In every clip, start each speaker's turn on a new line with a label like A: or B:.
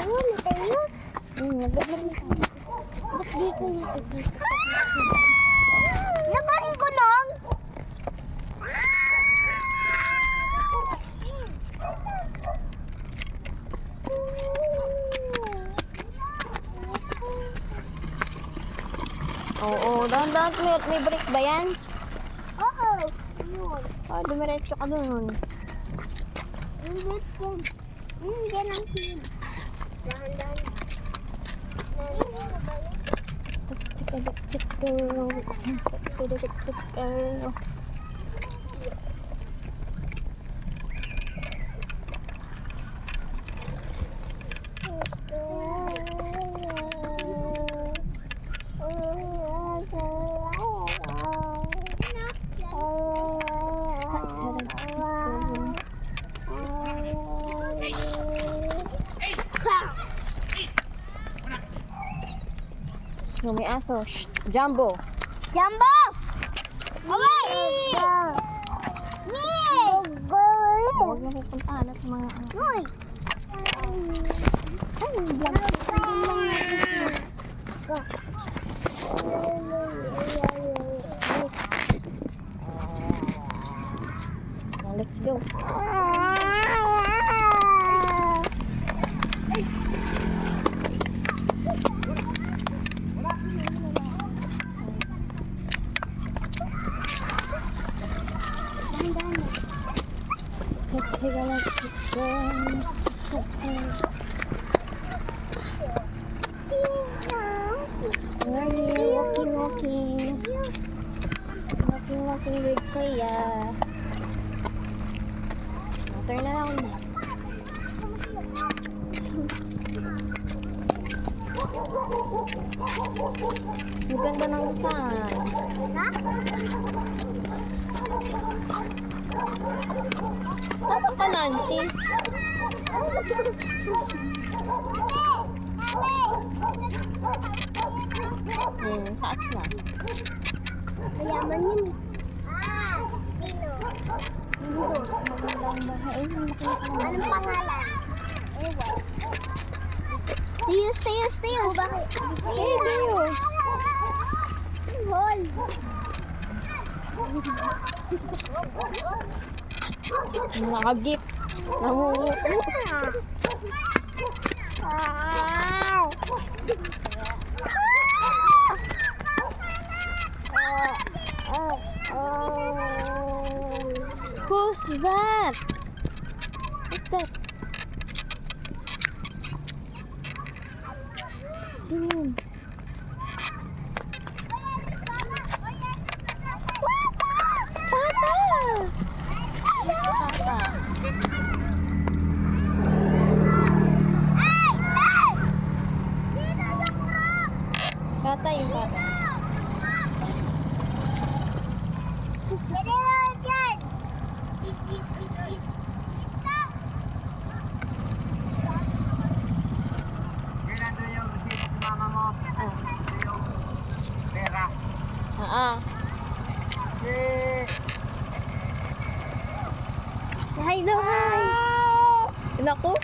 A: Ayun, matayos.
B: Naglaglag na tayo.
A: Ba't di ko dito? Nabarin ko lang.
B: Oo, dahan-dahan. May break ba yan?
A: Oo. Ayun.
B: Dumiretso ka dun.
A: Hindi po. Yan ang pin. Dahan-dahan.
B: Tikadikit girl. Tikadikit girl. No, may aso. Shh! Jumbo!
A: Jumbo! Away!
B: Huwag mo pupuntahan at mga
A: Uy!
B: Let's go. Take a look at we're here walking with Saya. Turn around. Ang ganda ng design. Nasaan ka, Nancy? Taas na.
A: Mayaman yun. Sino? Anong pangalan? Ewan. Tiyos. Bakit?
B: Tiyos.
A: Hol.
B: Nakagip. Namumuko. Who's that? Who's that? Sino yun? Bata yung bata.
A: Pwede na dyan.
B: Hi daw, hi. Naku.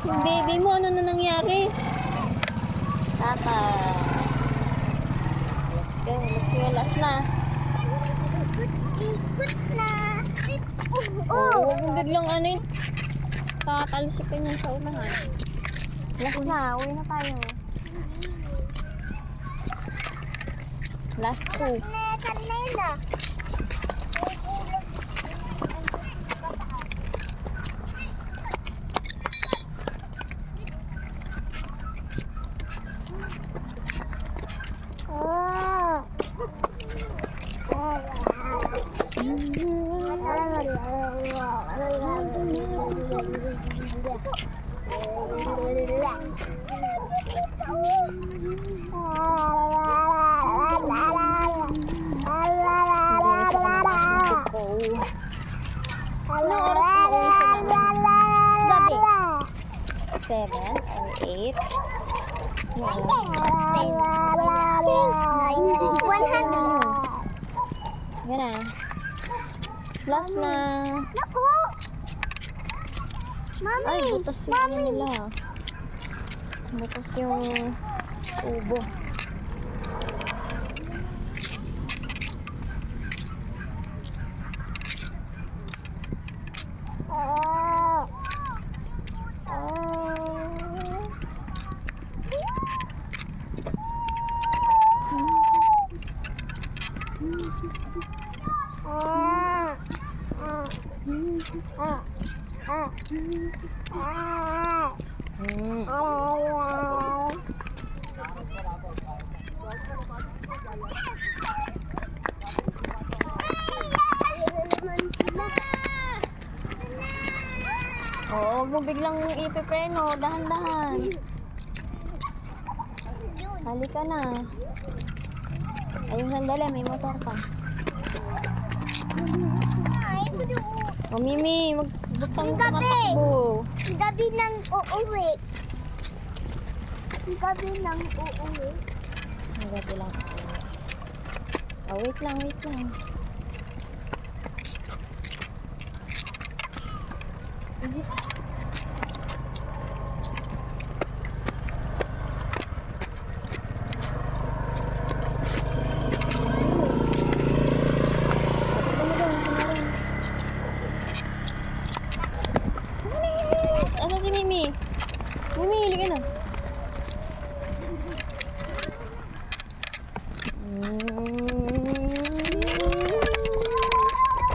B: Yung baby mo, ano na nangyari? Tata. Let's go. Last na.
A: Ikot na.
B: Oh, huwag mong biglang ano yun. Kakatalsikin yan sa unahan. Last na. Uwi na tayo. Last two.
A: Kanina yun ah.
B: Anong oras na uwi si mama?
A: Gabi.
B: 7 or 8?
A: 100.
B: Yan na. Last na.
A: Naku! Mami!
B: Ay, butas yung ano nila. Butas yung tubo.
A: Ah. Ah. Ah. Ah. Ah.
B: Hmm.
A: Ah.
B: Oo, huwag mo biglang ipipreno. Dahan-dahan. Halika na. Ayun, sandali. May motor pa. O, Mimi, magbutang ka matakbo.
A: Gabi nang uuwi. Gabi nang uuwi.
B: Magabi lang. Oh, wait lang, wait lang. Asan si Mimi? Mimi, halika na.